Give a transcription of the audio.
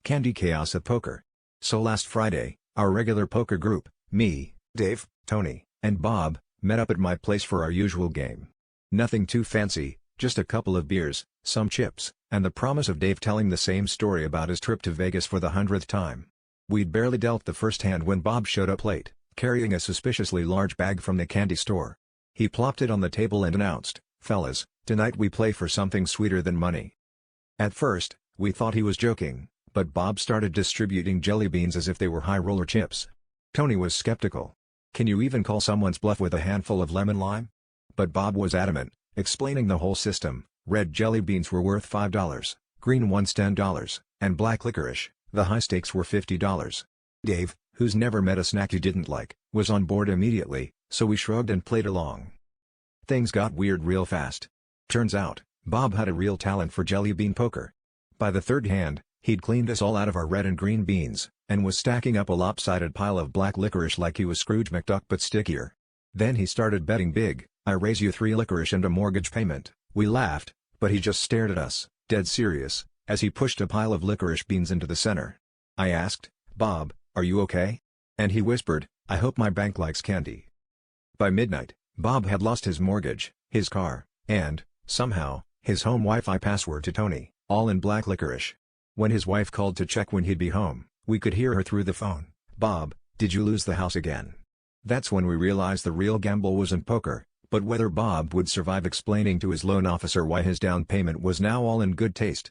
Candy chaos at poker. So last Friday, our regular poker group, me, Dave, Tony, and Bob, met up at my place for our usual game. Nothing too fancy, just a couple of beers, some chips, and the promise of Dave telling the same story about his trip to Vegas for the 100th time. We'd barely dealt the first hand when Bob showed up late, carrying a suspiciously large bag from the candy store. He plopped it on the table and announced, "Fellas, tonight we play for something sweeter than money." At first, we thought he was joking, but Bob started distributing jelly beans as if they were high roller chips. Tony was skeptical. Can you even call someone's bluff with a handful of lemon lime? But Bob was adamant, explaining the whole system. Red jelly beans were worth $5, green ones $10, and black licorice, the high stakes, were $50. Dave, who's never met a snack he didn't like, was on board immediately, so we shrugged and played along. Things got weird real fast. Turns out, Bob had a real talent for jelly bean poker. By the third hand, he'd cleaned us all out of our red and green beans, and was stacking up a lopsided pile of black licorice like he was Scrooge McDuck but stickier. Then he started betting big. "I raise you 3 licorice and a mortgage payment." We laughed, but he just stared at us, dead serious, as he pushed a pile of licorice beans into the center. I asked, "Bob, are you okay?" And he whispered, "I hope my bank likes candy." By midnight, Bob had lost his mortgage, his car, and, somehow, his home Wi-Fi password to Tony, all in black licorice. When his wife called to check when he'd be home, we could hear her through the phone, "Bob, did you lose the house again?" That's when we realized the real gamble wasn't poker, but whether Bob would survive explaining to his loan officer why his down payment was now all in good taste.